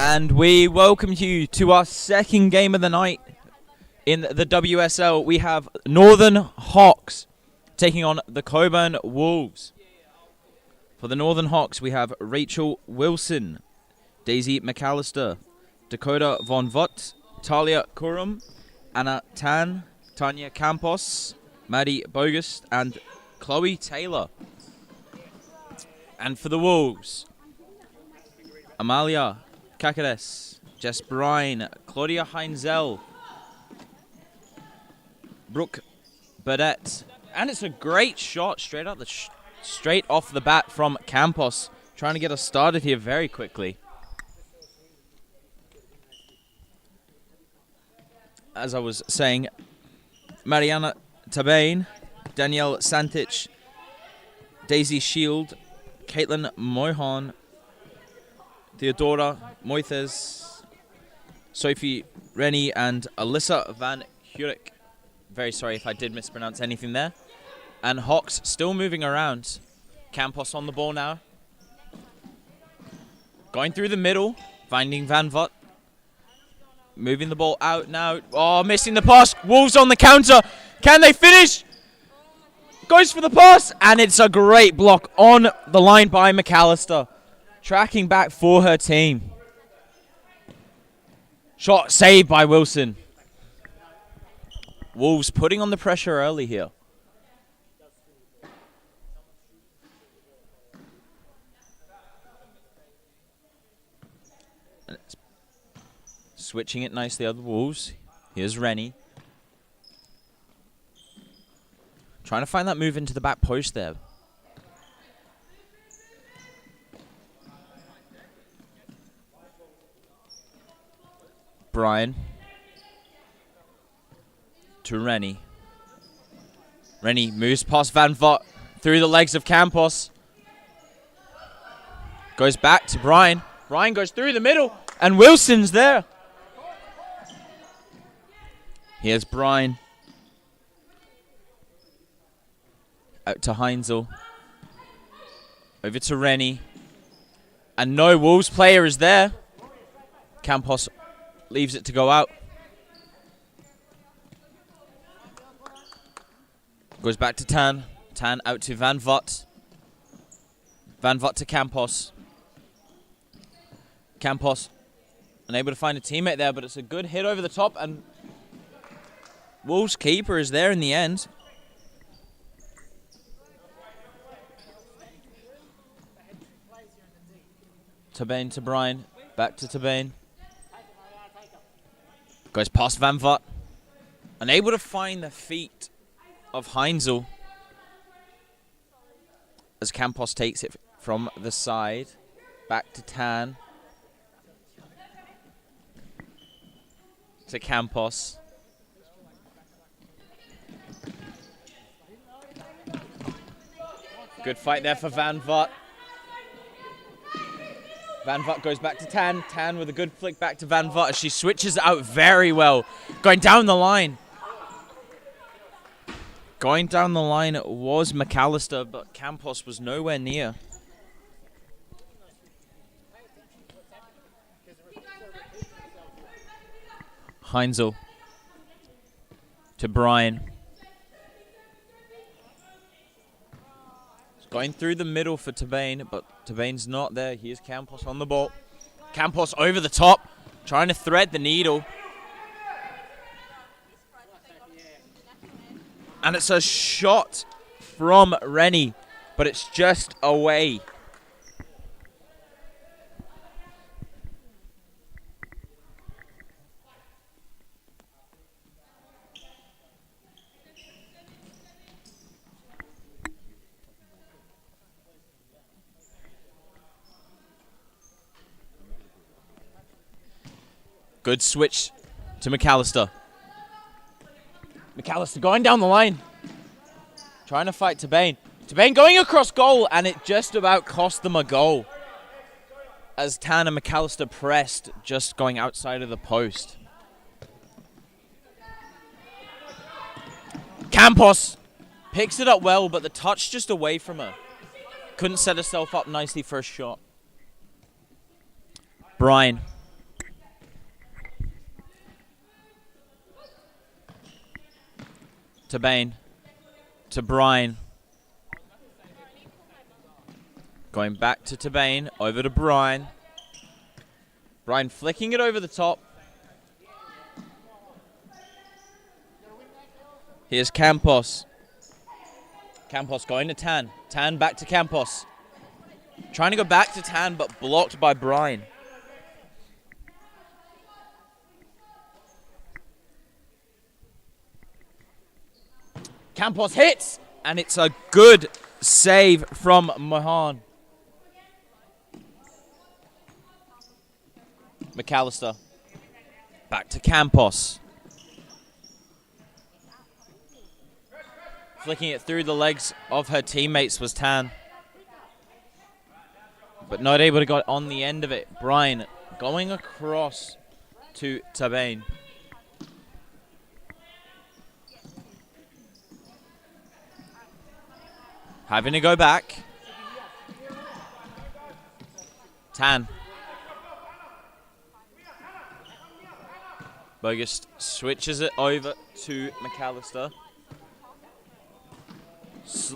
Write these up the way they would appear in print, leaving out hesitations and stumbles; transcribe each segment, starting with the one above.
And we welcome you to our second game of the night in the WSL. We have Northern Hawks taking on the Cockburn Wolves. For the Northern Hawks, we have Rachel Wilson, Daisy McAllister, Dakota Von Vott, Talia Kurum, Anna Tan, Tanya Campos, Maddie Bogus, and Chloe Taylor. And for the Wolves, Amalia Kakares, Jess Brine, Claudia Heinzel, Brooke Burdett. And it's a great shot straight off the bat from Campos, trying to get us started here very quickly. As I was saying, Mariana Tabane, Danielle Santich, Daisy Shield, Caitlin Mohan, Theodora Moithes, Sophie Rennie, and Alyssa Van Hurek. Very sorry if I did mispronounce anything there. And Hawks still moving around. Campos on the ball now. Going through the middle, finding Van Vott. Moving the ball out now. Oh, missing the pass. Wolves on the counter. Can they finish? Goes for the pass, and it's a great block on the line by McAllister. Tracking back for her team. Shot saved by Wilson. Wolves putting on the pressure early here. And it's switching it nicely on the Wolves. Here's Rennie. Trying to find that move into the back post there. Brian to Rennie. Rennie moves past Van Vott through the legs of Campos. Goes back to Brian. Brian goes through the middle, and Wilson's there. Here's Brian. Out to Heinzel. Over to Rennie. And no Wolves player is there. Campos leaves it to go out. Goes back to Tan. Tan out to Van Vott. Van Vott to Campos. Campos unable to find a teammate there, but it's a good hit over the top, and Wolves keeper is there in the end. Tabane to Brian. Back to Tabane. Goes past Van Vott. Unable to find the feet of Heinzel. As Campos takes it from the side. Back to Tan. To Campos. Good fight there for Van Vott. Van Vott goes back to Tan. Tan with a good flick back to Van Vott as she switches it out very well. Going down the line. Going down the line was McAllister, but Campos was nowhere near. Heinzel to Brian. Going through the middle for Tabane, but Tabane's not there. Here's Campos on the ball. Campos over the top, trying to thread the needle. And it's a shot from Rennie, but it's just away. Good switch to McAllister. McAllister going down the line. Trying to fight Tabane. Tabane going across goal, and it just about cost them a goal. As Tan and McAllister pressed, just going outside of the post. Campos picks it up well, but the touch just away from her. Couldn't set herself up nicely for a shot. Brian To Bain. To Brian. Going back to Tabane, over to Brian. Brian flicking it over the top. Here's Campos. Campos going to Tan. Tan back to Campos. Trying to go back to Tan, but blocked by Brian. Campos hits, and it's a good save from Mohan. McAllister. Back to Campos. Flicking it through the legs of her teammates was Tan. But not able to get on the end of it. Brian going across to Tabane. Having to go back. Tan. Bogus switches it over to McAllister.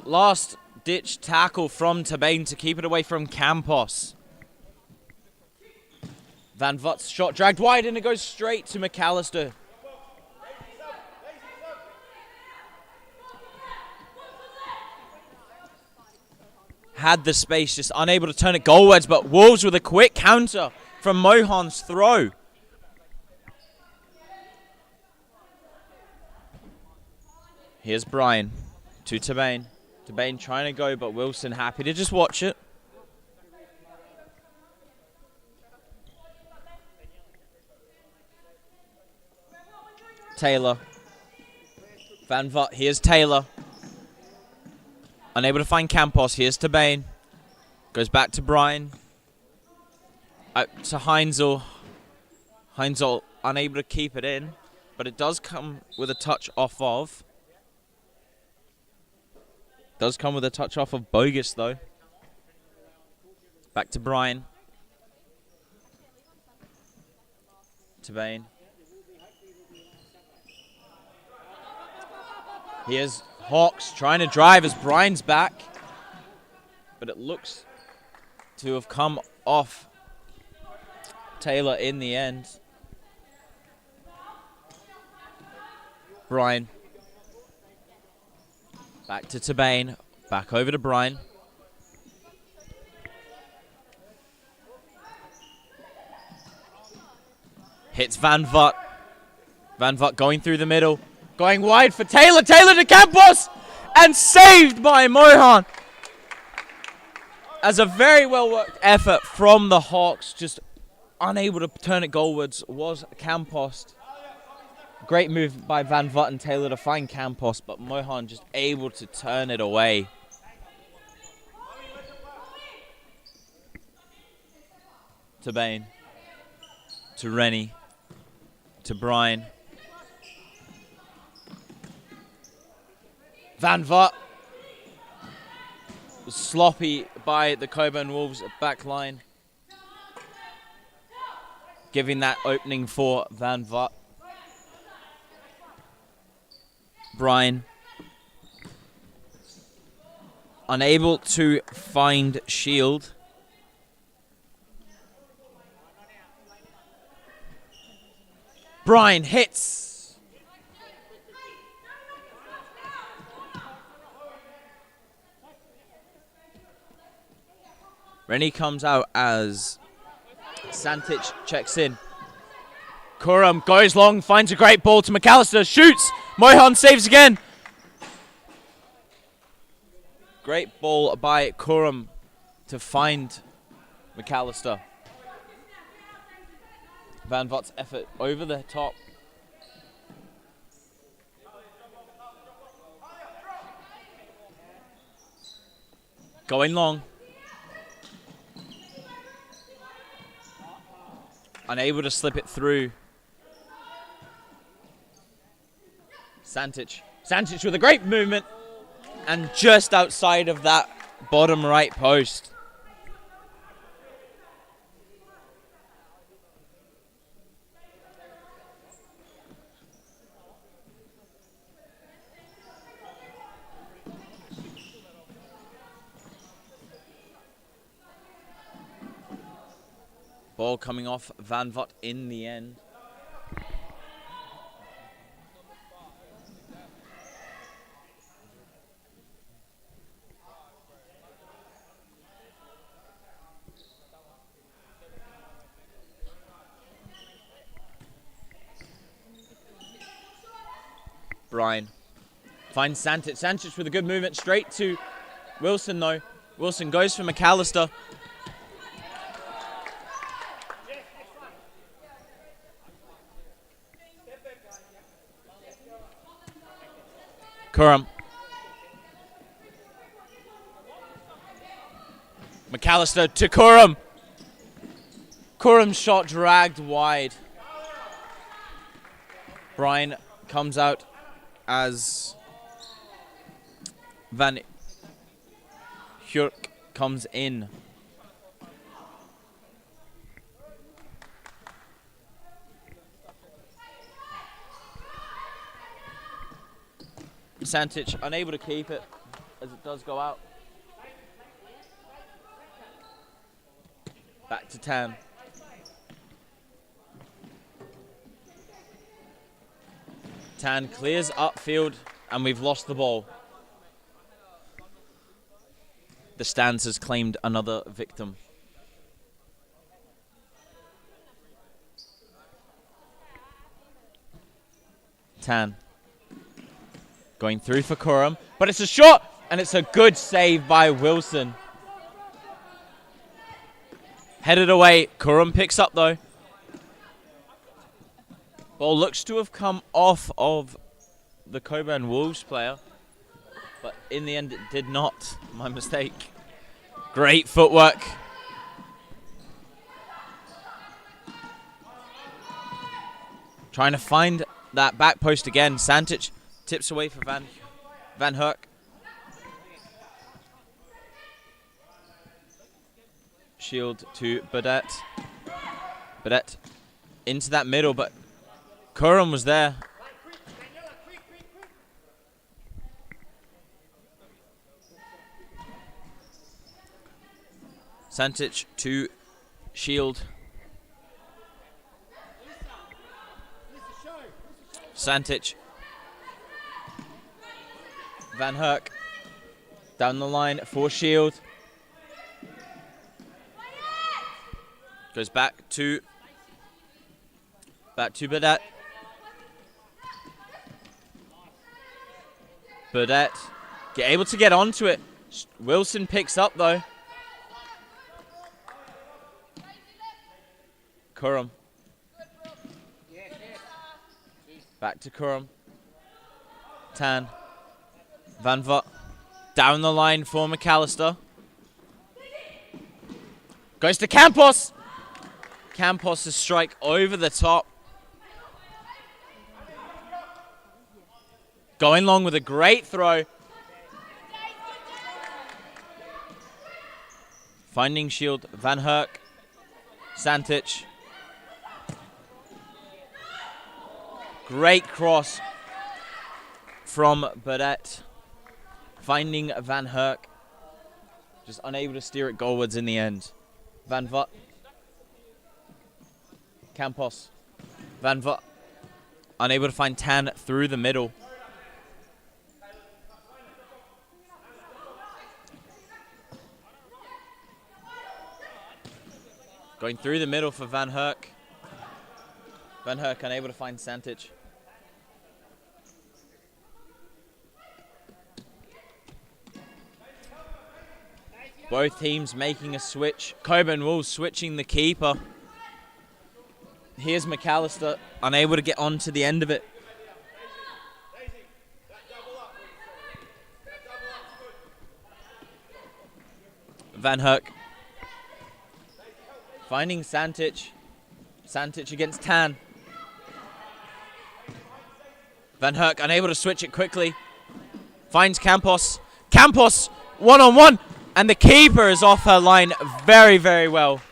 Last ditch tackle from Tabane to keep it away from Campos. Van Vot's shot dragged wide and it goes straight to McAllister. Had the space, just unable to turn it goalwards, but Wolves with a quick counter from Mohan's throw. Here's Brian to Tabane. Tabane trying to go, but Wilson happy to just watch it. Taylor. Van Vot, here's Taylor. Unable to find Campos, here's Tabane. Goes back to Brian. Out to Heinzel. Heinzel unable to keep it in, but it does come with a touch off of. Does come with a touch off of Bogus, though. Back to Brian. Tabane. Here's Hawks trying to drive as Brian's back. But it looks to have come off Taylor in the end. Brian. Back to Tabane. Back over to Brian. Hits Van Vot. Van Vot going through the middle. Going wide for Taylor. Taylor to Campos. And saved by Mohan. As a very well worked effort from the Hawks. Just unable to turn it goalwards was Campos. Great move by Van Vot and Taylor to find Campos, but Mohan just able to turn it away. To Bain. To Rennie. To Brian. Van Vot was sloppy by the Cockburn Wolves back line. Giving that opening for Van Vot. Brian. Unable to find Shield. Brian hits. Rennie comes out as Santic checks in. Kurum goes long, finds a great ball to McAllister, shoots. Mohan saves again. Great ball by Kurum to find McAllister. Van Vot's effort over the top. Going long. Unable to slip it through. Santic. Santic with a great movement. And just outside of that bottom right post. Ball coming off Van Vot in the end. Brian finds Santic. Santic with a good movement straight to Wilson though. Wilson goes for McAllister. Kurum. McAllister to Kurum. Kurum's shot dragged wide. Brian comes out as Van Hurk comes in. Santic unable to keep it as it does go out. Back to Tan. Tan clears upfield and we've lost the ball. The stands has claimed another victim. Tan. Going through for Kurum, but it's a shot and it's a good save by Wilson. Headed away, Kurum picks up though. Ball looks to have come off of the Cockburn Wolves player, but in the end it did not. My mistake. Great footwork. Trying to find that back post again. Santic tips away for Van Herk. Shield to Burdett. Burdett into that middle, but Kurum was there. Santic to Shield. Santic. Van Herk down the line for Shield. Goes back to Burdett. Burdett able to get onto it. Wilson picks up though. Kurum. Back to Kurum. Tan. Van Vot. Down the line for McAllister. Goes to Campos. Campos' strike over the top. Going long with a great throw. Finding Shield. Van Herk. Santic. Great cross from Burdett. Finding Van Herk. Just unable to steer it goalwards in the end. Van Vot. Campos. Van Vot. Unable to find Tan through the middle. Going through the middle for Van Herk. Van Herk unable to find Santic. Both teams making a switch. Cockburn Wolves switching the keeper. Here's McAllister, unable to get onto the end of it. Van Herk. Finding Santic. Santic against Tan. Van Herk unable to switch it quickly. Finds Campos. Campos, one-on-one. And the keeper is off her line very, very well.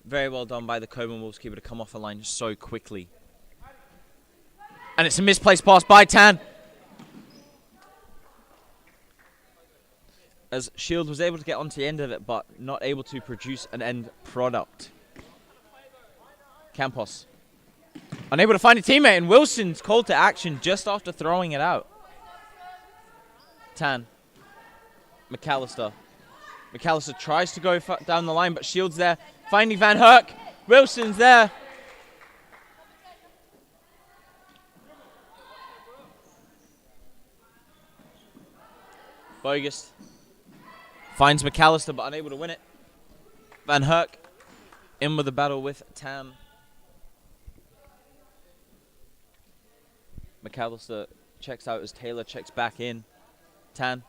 Very well done by the Cockburn Wolves keeper to come off her line so quickly. And it's a misplaced pass by Tan. as Shield was able to get onto the end of it, but not able to produce an end product. Campos unable to find a teammate, and Wilson's called to action just after throwing it out. Tan. McAllister. McAllister tries to go down the line, but Shield's there. Finding Van Herk. Wilson's there. Bogus finds McAllister, but unable to win it. Van Herk in with the battle with Tam. McAllister checks out as Taylor checks back in. Tan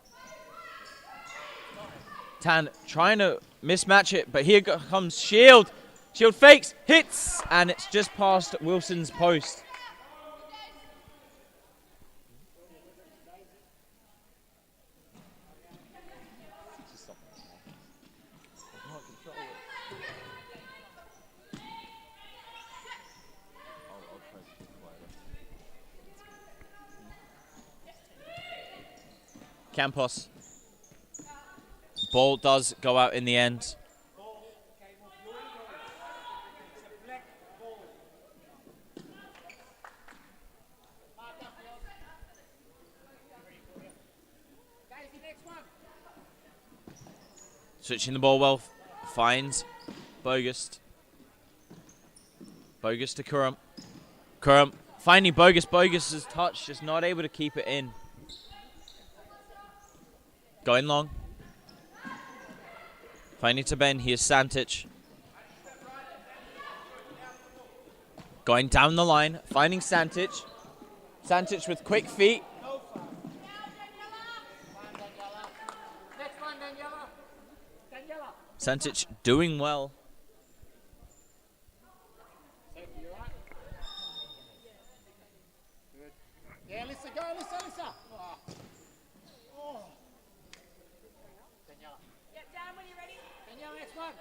trying to mismatch it, but here comes Shield. Shield fakes, hits, and it's just past Wilson's post. Campos. Ball does go out in the end. Switching the ball well, finds Bogus. Bogus to Kurum. Kurum finding Bogus. Bogus's touch, just not able to keep it in. Going long. Finding to Ben. Here's Santic. Going down the line. Finding Santic. Santic with quick feet. Santic doing well. Yeah, Lisa, go, Lisa. Oh. Daniela. Get down when you're ready. Daniela, next one.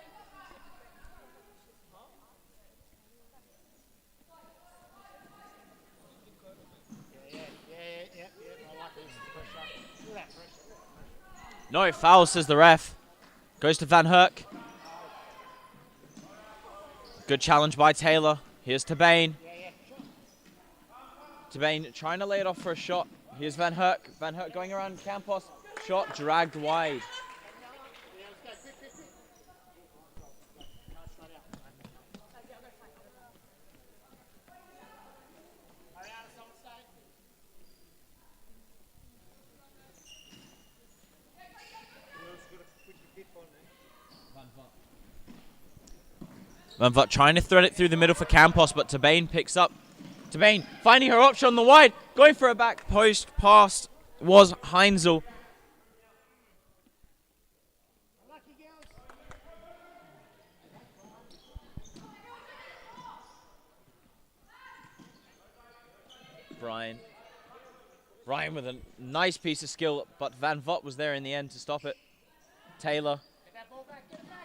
Yeah. I like this pressure. Look at that pressure. No foul, says the ref. Goes to Van Herk. Good challenge by Taylor. Here's Tabane. Tabane trying to lay it off for a shot. Here's Van Herk. Van Herk going around Campos. Shot dragged wide. Van Vot trying to thread it through the middle for Campos, but Tabane picks up. Tabane finding her option on the wide, going for a back post pass was Heinzel. Ryan with a nice piece of skill, but Van Vot was there in the end to stop it. Taylor. Get that ball back, get it back.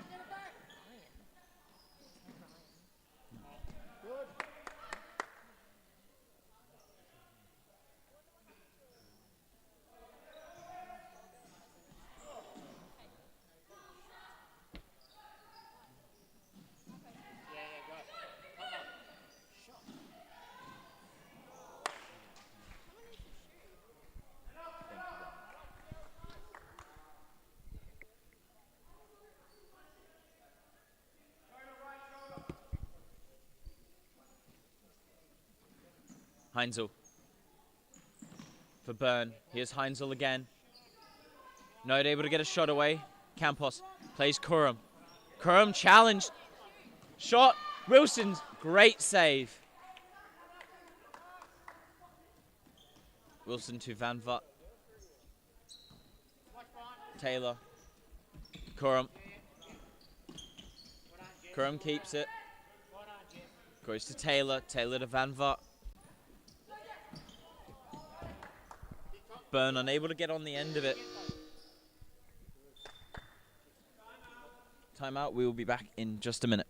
Good. Go. Come on. Shot. Heinzel for Byrne. Here's Heinzel again. Not able to get a shot away. Campos plays Kurum. Kurum challenged. Shot. Wilson's great save. Wilson to Van Vut. Taylor. Kurum. Kurum keeps it. Goes to Taylor. Taylor to Van Vut. Byrne unable to get on the end of it. Timeout. We will be back in just a minute.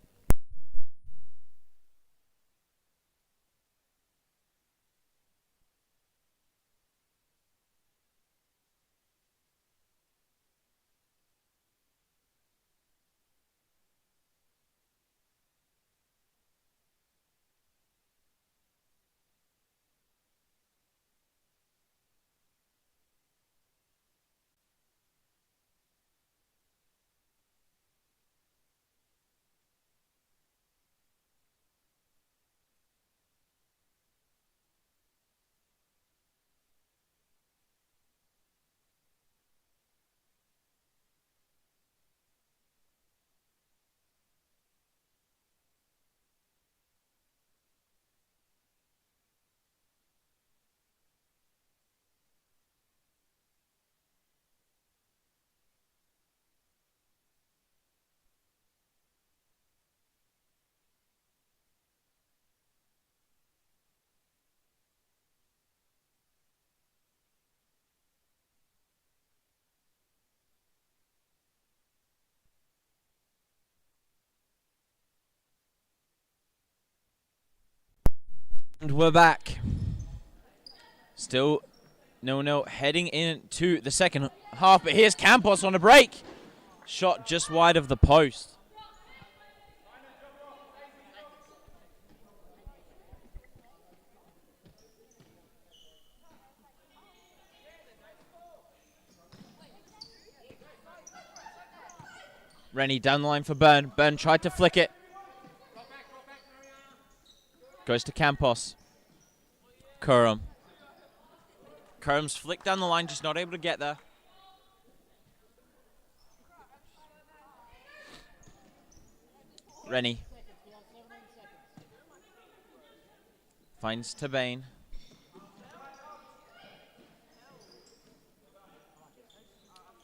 And we're back. Still 0-0 heading into the second half, but here's Campos on a break. Shot just wide of the post. Rennie down the line for Byrne. Byrne tried to flick it. Goes to Campos. Curran. Curran's flicked down the line, just not able to get there. Rennie. Finds Tabane.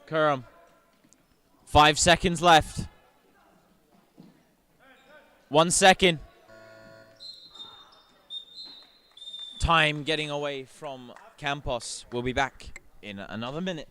Curran. 5 seconds left. 1 second. Time getting away from Campos. We'll be back in another minute.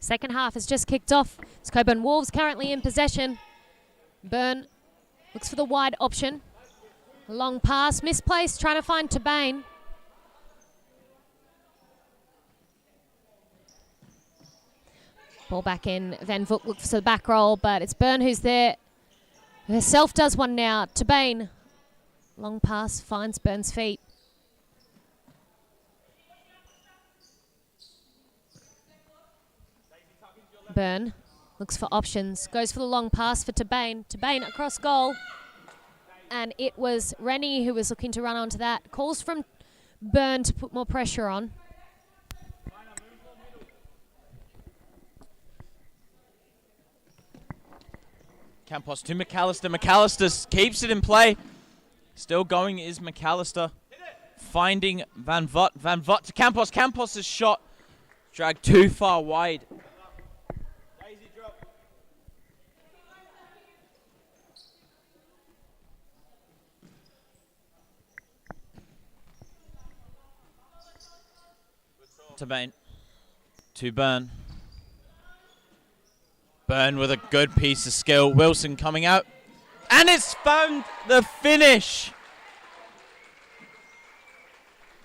Second half has just kicked off. It's Cockburn Wolves currently in possession. Byrne looks for the wide option. A long pass, misplaced, trying to find Tabane. Ball back in. Van Voort looks for the back roll, but it's Byrne who's there. Herself does one now. Tabane. Long pass finds Byrne's feet. Byrne looks for options, goes for the long pass for Tabane. Tabane across goal. And it was Rennie who was looking to run onto that. Calls from Byrne to put more pressure on. Campos to McAllister. McAllister keeps it in play. Still going is McAllister. Finding Van Voort. Van Voort to Campos. Campos' shot dragged too far wide. Tabane to Byrne. Byrne with a good piece of skill. Wilson coming out. And it's found the finish.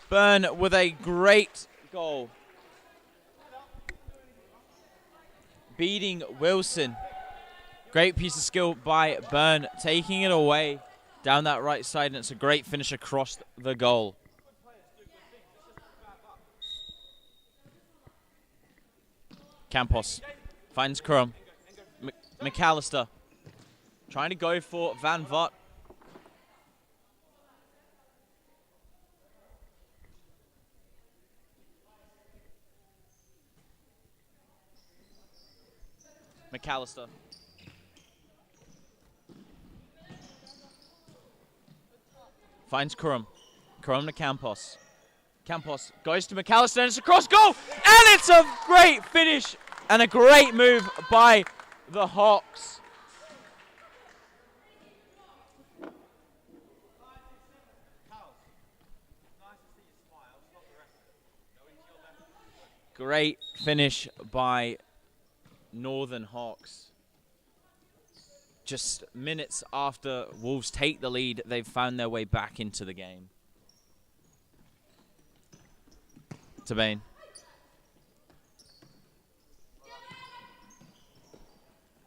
Byrne with a great goal. Beating Wilson. Great piece of skill by Byrne. Taking it away down that right side. And it's a great finish across the goal. Campos finds Curran. McAllister trying to go for Van Voort. McAllister. Finds Kurum. Kurum to Campos. Campos goes to McAllister and it's a cross goal! And it's a great finish and a great move by the Hawks. Great finish by Northern Hawks. Just minutes after Wolves take the lead, they've found their way back into the game. Tabane.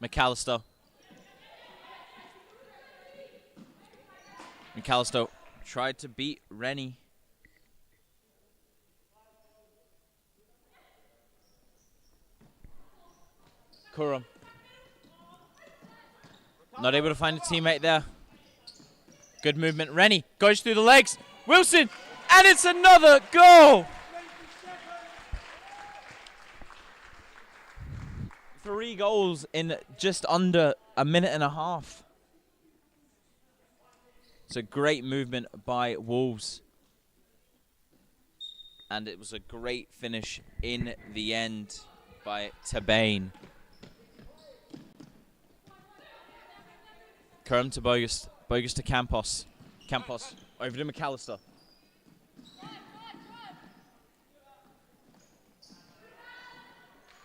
McAllister. McAllister tried to beat Rennie. Kurum. Not able to find a teammate there. Good movement. Rennie goes through the legs. Wilson. And it's another goal. 3 goals in just under a minute and a half. It's a great movement by Wolves. And it was a great finish in the end by Tabane. Kurum to Bogus. Bogus to Campos. Campos over to McAllister.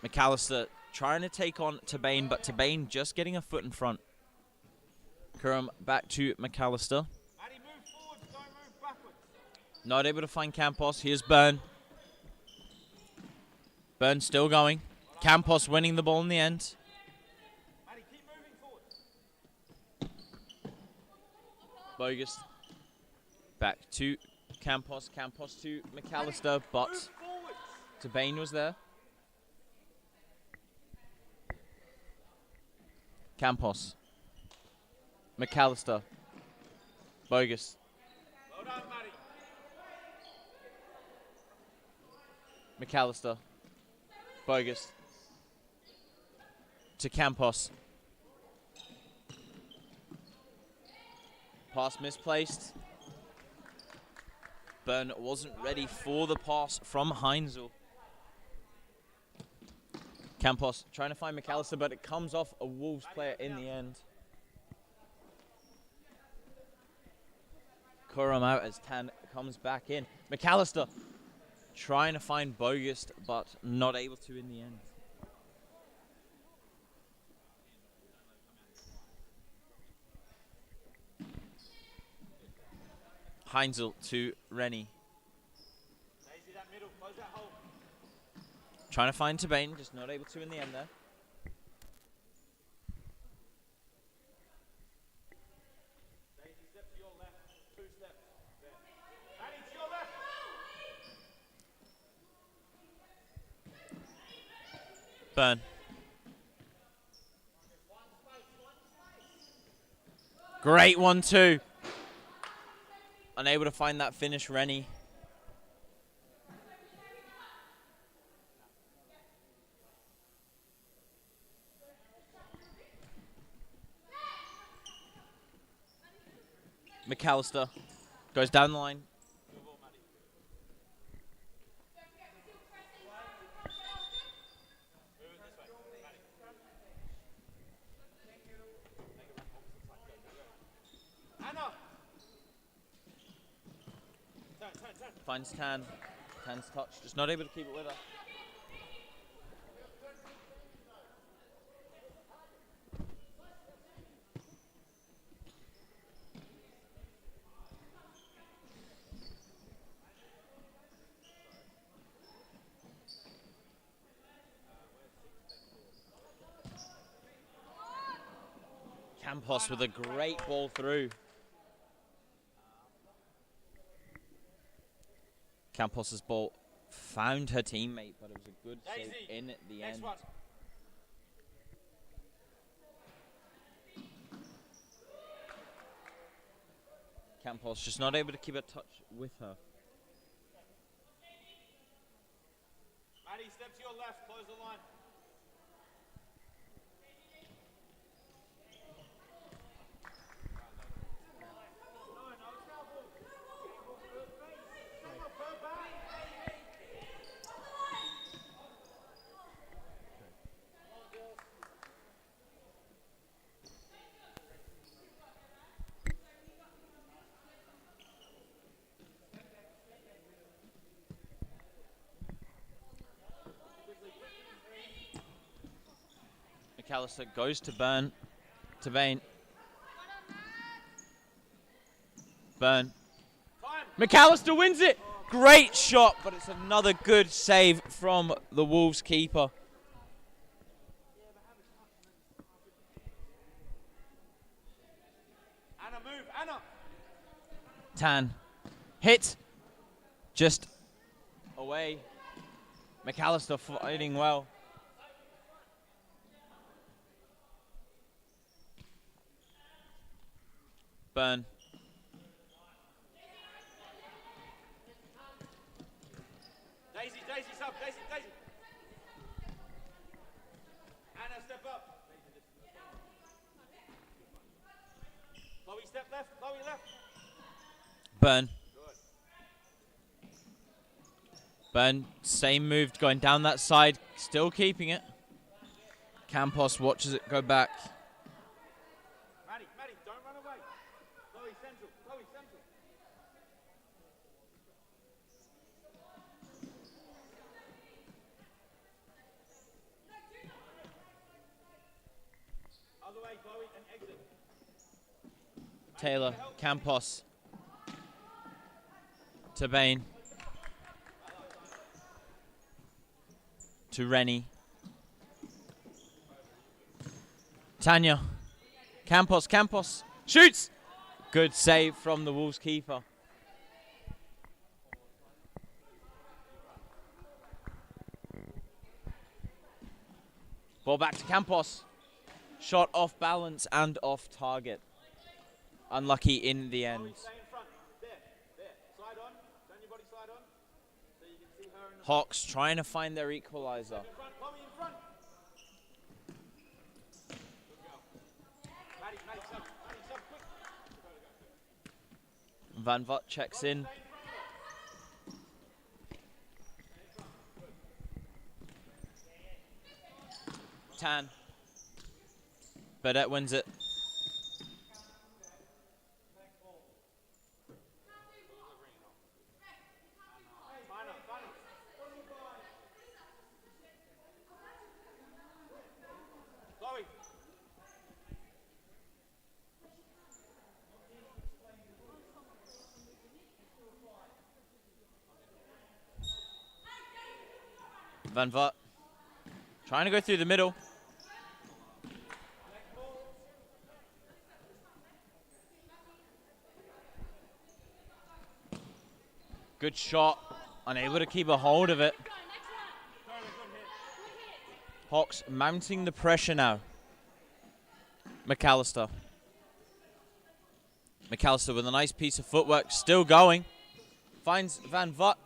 McAllister trying to take on Tabane, but Tabane just getting a foot in front. Kurum back to McAllister. Not able to find Campos. Here's Byrne. Byrne still going. Campos winning the ball in the end. Bogus. Back to Campos. Campos to McAllister, but Tabane was there. Campos. McAllister. Bogus. McAllister. Bogus. To Campos. Pass misplaced. Byrne wasn't ready for the pass from Heinzel. Campos trying to find McAllister, but it comes off a Wolves player in the end. Kurum out as Tan comes back in. McAllister trying to find Bogus, but not able to in the end. Heinzel to Rennie. Trying to find Tabane, just not able to in the end there. Byrne. Great 1-2. Unable to find that finish, Rennie. McAllister goes down the line. Finds Tan. Tan's touch. Just not able to keep it with her. Campos with a great ball through. Campos's ball found her teammate, but it was a good save in the end. Campos just not able to keep a touch with her. Maddie, step to your left, close the line. McAllister goes to Burn. To Bain. Burn. McAllister wins it. Great shot, but it's another good save from the Wolves keeper. Anna, move, Anna. Tan. Hit. Just away. McAllister fighting well. Burn. Daisy, sub, Daisy. Anna, step up. Chloe, step left, Chloe, left. Burn. Burn, same move, going down that side, still keeping it. Campos watches it go back. Maddie, don't run away. Chloe, central. Other way, Chloe, and exit. Taylor, Campos. To Bain. To Rennie. Tanya. Campos. Shoots! Good save from the Wolves keeper. Ball back to Campos. Shot off balance and off target. Unlucky in the end. Stay in front. There. Slide on. Turn your body slide on. So you can see her in the Hawks trying to find their equalizer. in front. Chloe in front. Good girl. Maddie, sub, quick. Van Vot checks in. Tan. Burdett wins it. Chloe. Van Vot trying to go through the middle. Good shot. Unable to keep a hold of it. Hawks mounting the pressure now. McAllister. McAllister with a nice piece of footwork. Still going. Finds Van Vot.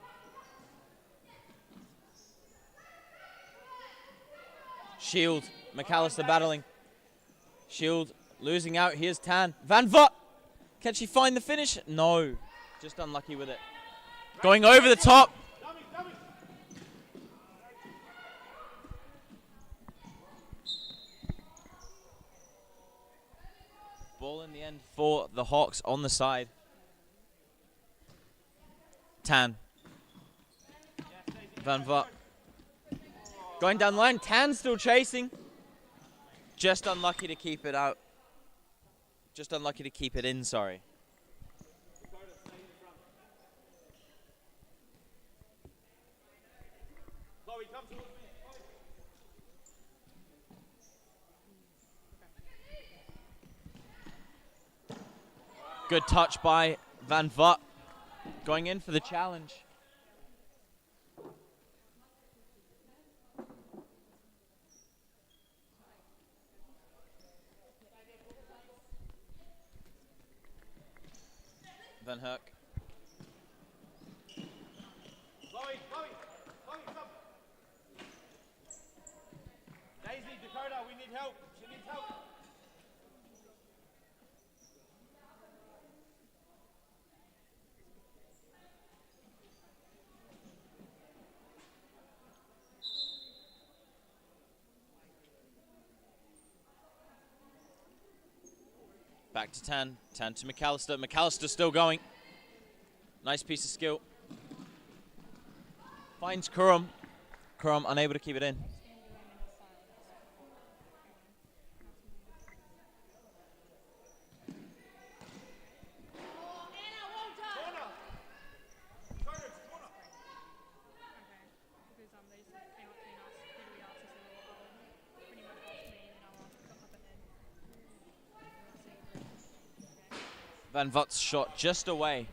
Shield. McAllister battling. Shield losing out. Here's Tan. Van Vot. Can she find the finish? No. Just unlucky with it. Going over the top. Ball in the end for the Hawks on the side. Tan. Van Vot. Going down the line. Tan still chasing. Just unlucky to keep it out. Just unlucky to keep it in, sorry. Chloe, come towards me. Good touch by Van Vot. Going in for the challenge. Van Herk. Chloe, stop. Daisy, Dakota, we need help. She needs help. Back to Tan. Tan to McAllister. McAllister still going. Nice piece of skill. Finds Kurum. Kurum unable to keep it in. Van Vot's shot just away.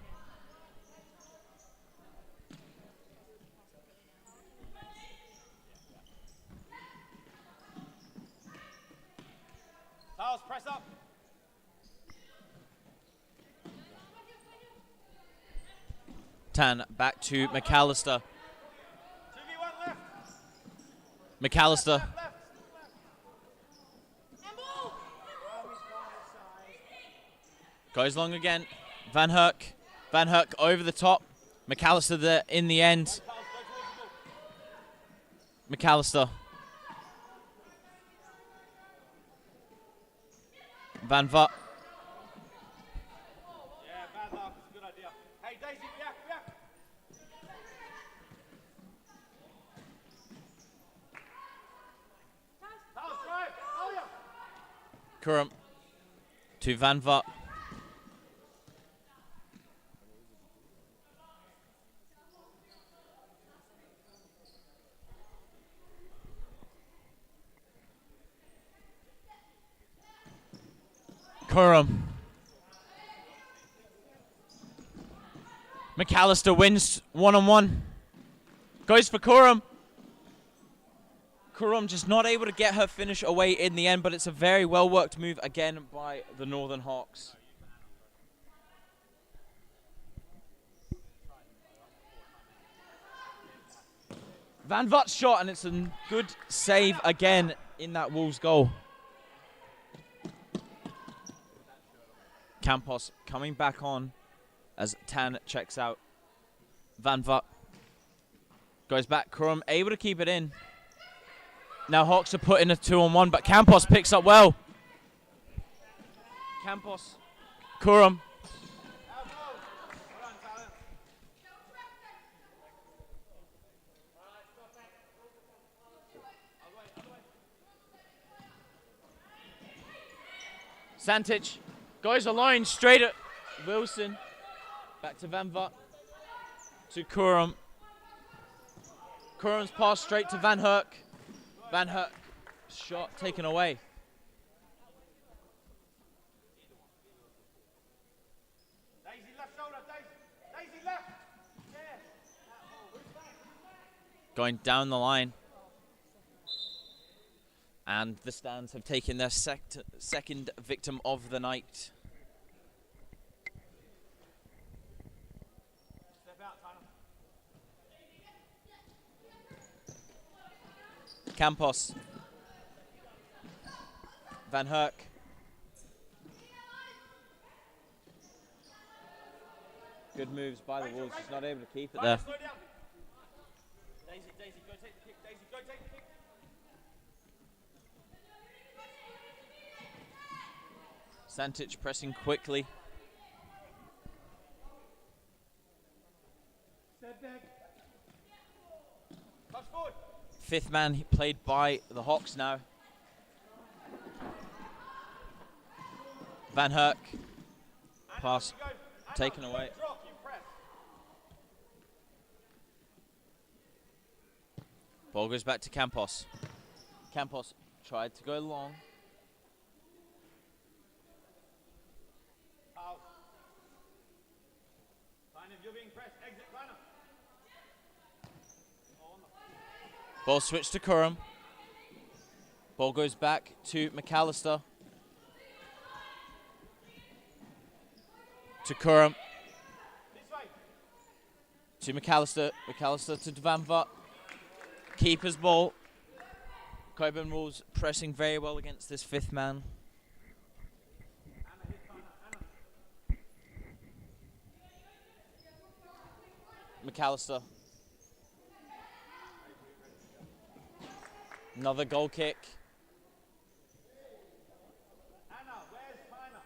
Tiles, press up. Tan back to McAllister. 2v1 left. McAllister Left. goes long again. Van Herk. Van Herk over the top. McAllister there in the end. Tiles, go towards the ball. McAllister. Van Vot. Yeah, bad luck. It's a good idea. Hey, Daisy, back. Tiles, drive. Oh, yeah. Kurum to Van Vot. Kurum. McAllister wins one-on-one. Goes for Kurum. Kurum just not able to get her finish away in the end, but it's a very well-worked move again by the Northern Hawks. Van Vot's shot, and it's a good save again in that Wolves goal. Campos coming back on as Tan checks out. Van Vot goes back. Kurum able to keep it in. Now Hawks are put in a 2-on-1, but Campos picks up well. Campos. Kurum. Santic goes alone straight at Wilson. Back to Van Vot. To Kurum. Kurum's pass straight to Van Herk. Van Herk shot taken away. Daisy left shoulder, Daisy left. Yeah. Going down the line. And the stands have taken their second victim of the night. Step out, Tyler. Campos. Van Herk. Good moves by the Wolves, just not able to keep it there. Slow down. Daisy, go take the kick. Daisy, go take the kick. Santic pressing quickly. Step back. Touch forward. Fifth man played by the Hawks now. Van Herk. Pass taken away. Drop, you press. Ball goes back to Campos. Campos tried to go long. Out. Kind of, you're being pressed. Exit, kind of. Ball switched to Kurum. Ball goes back to McAllister. To Kurum. This way. To McAllister. McAllister to Van Vot. Keeper's ball. Cockburn Wolves pressing very well against this fifth man. McAllister. Another goal kick. Anna, where's Tyler?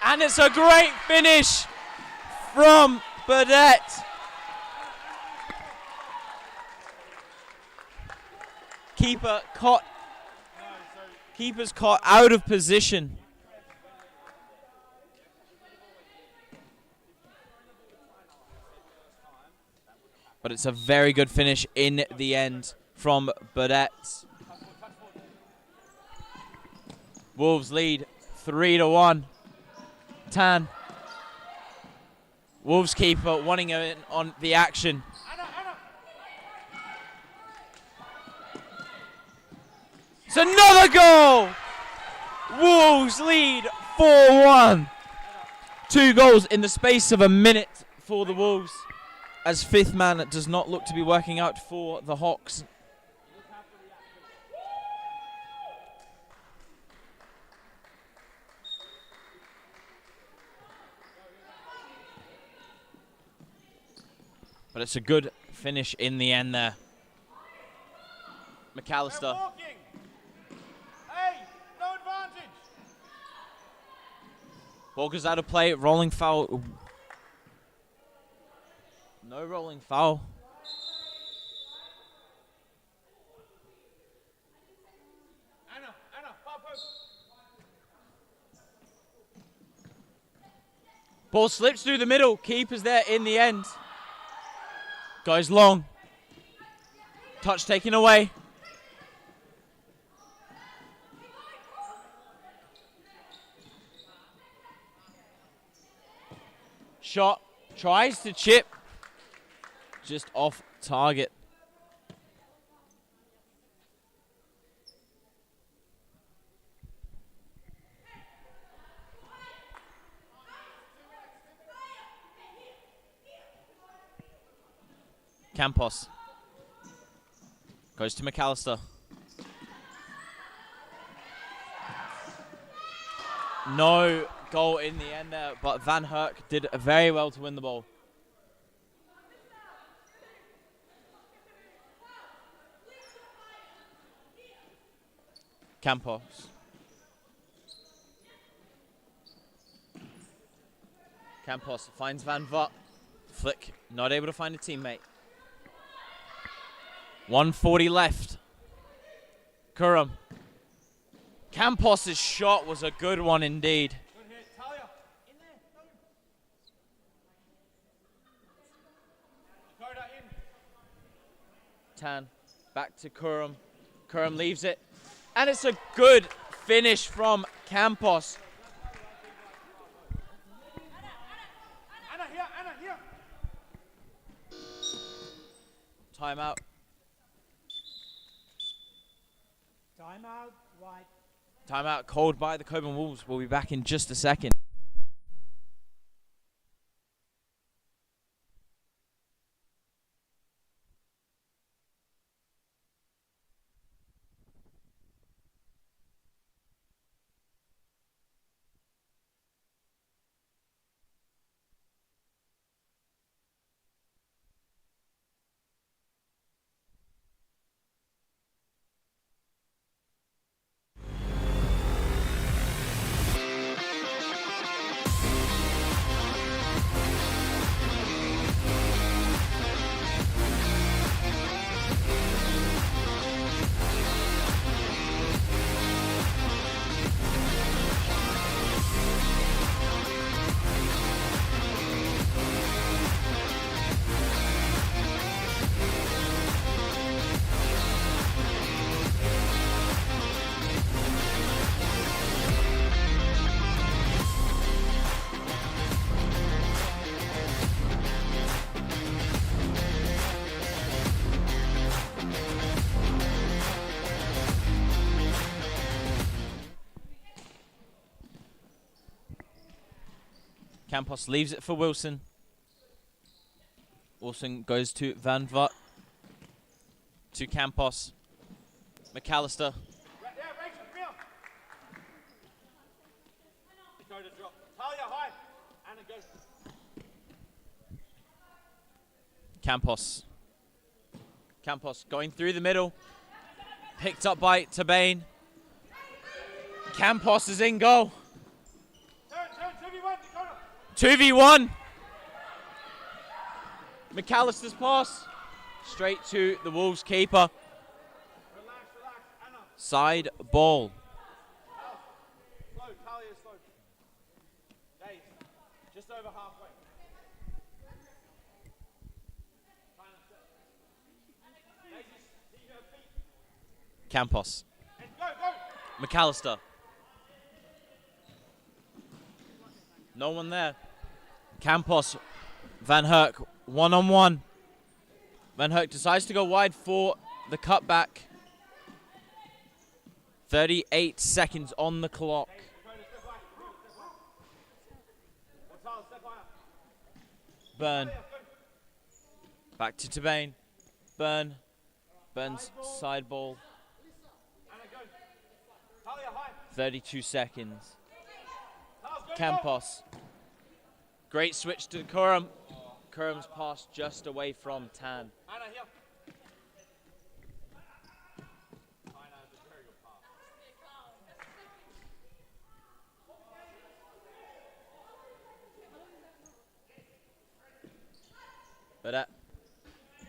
And it's a great finish from Burdett. Keeper's caught out of position. But it's a very good finish in the end from Burdett. Wolves lead 3-1. Tan. Wolves keeper wanting in on the action. It's another goal! Wolves lead 4-1. 2 goals in the space of a minute for the Wolves, as fifth man does not look to be working out for the Hawks. But it's a good finish in the end there. McAllister. Hey, no advantage. Ball goes out of play. Rolling foul. No rolling foul. Anna, far post. Ball slips through the middle. Keeper's there in the end. Goes long. Touch taken away. Shot. Tries to chip. Just off target. Campos. Goes to McAllister. No goal in the end there, but Van Herk did very well to win the ball. Campos. Campos finds Van Vart. Flick, not able to find a teammate. 1:40 left. Curran. Campos' shot was a good one indeed. Good hit, Talia. In there. Dakota in. Tan. Back to Curran. Curran leaves it. And it's a good finish from Campos. Anna here. Timeout. Timeout, right. Timeout called by the Cockburn Wolves. We'll be back in just a second. Campos leaves it for Wilson. Wilson goes to Van Vart. To Campos. McAllister. Yeah, Rachel, field. Dakota drop. Talia high. Anna goes. Campos. Campos going through the middle. Picked up by Tabane. Campos is in goal. Turn, 2v1, Dakota. 2v1. McAllister's pass. Straight to the Wolves keeper. Relax, Anna. Side ball. Slow, Talia slow. Dave, just over halfway. Campos. And go! McAllister. No one there. Campos. Van Herk. One-on-one. Van Herk decides to go wide for the cutback. 38 seconds on the clock. Burn. Back to Tabane. Burn. Burn's side ball. 32 seconds. Campos. Great switch to Kurum. Kurum's pass just away from Tan. Anna, here. Badet.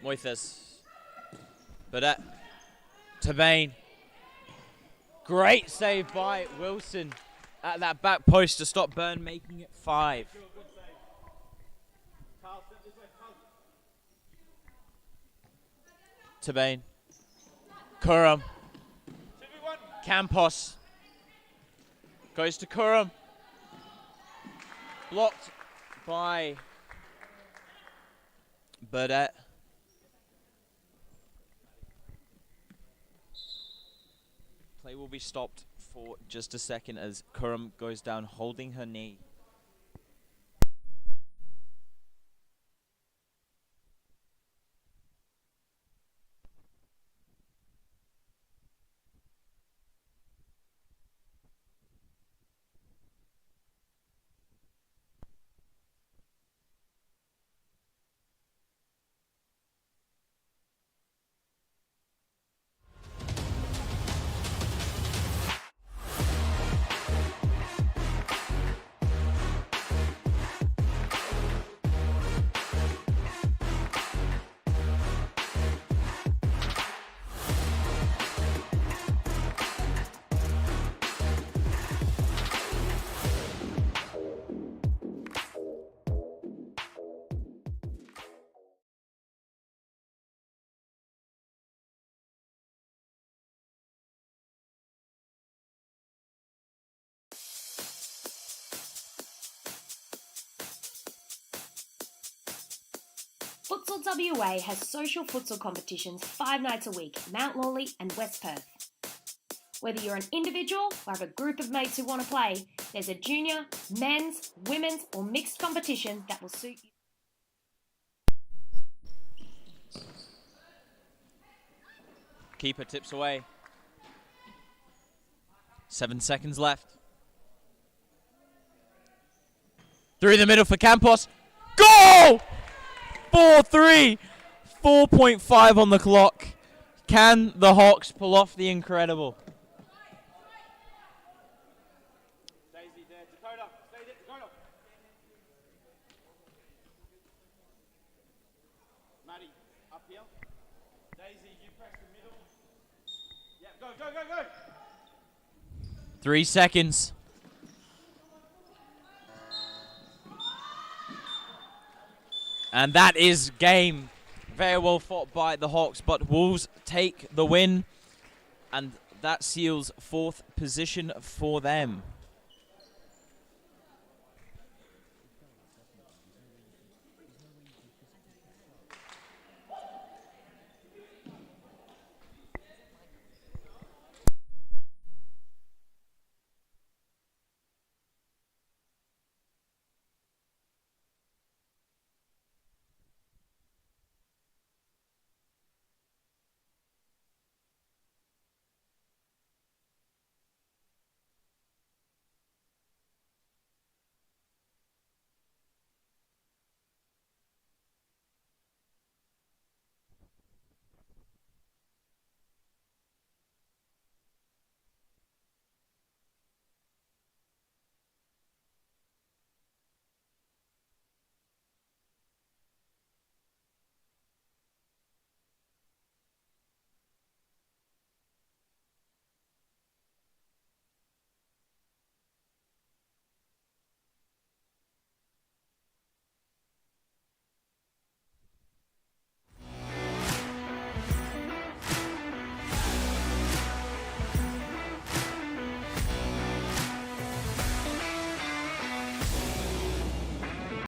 Moises. Badet. Tabane. Great save by Wilson at that back post to stop Burn, making it 5. Tabane. Kurum. Campos. Goes to Kurum. Blocked by Badet. Play will be stopped for just a second as Kurum goes down holding her knee. Futsal WA has social futsal competitions 5 nights a week in Mount Lawley and West Perth. Whether you're an individual or have a group of mates who want to play, there's a junior, men's, women's or mixed competition that will suit you. Keeper tips away. 7 seconds left. Through the middle for Campos. Goal! 4-3. 4.5 on the clock. Can the Hawks pull off the incredible? Daisy there. Dakota. Stay there. Dakota. Maddie, up here. Daisy, you press the middle. Yeah, go, go, go, go. 3 seconds. And that is game. Very well fought by the Hawks, but Wolves take the win. And that seals 4th position for them.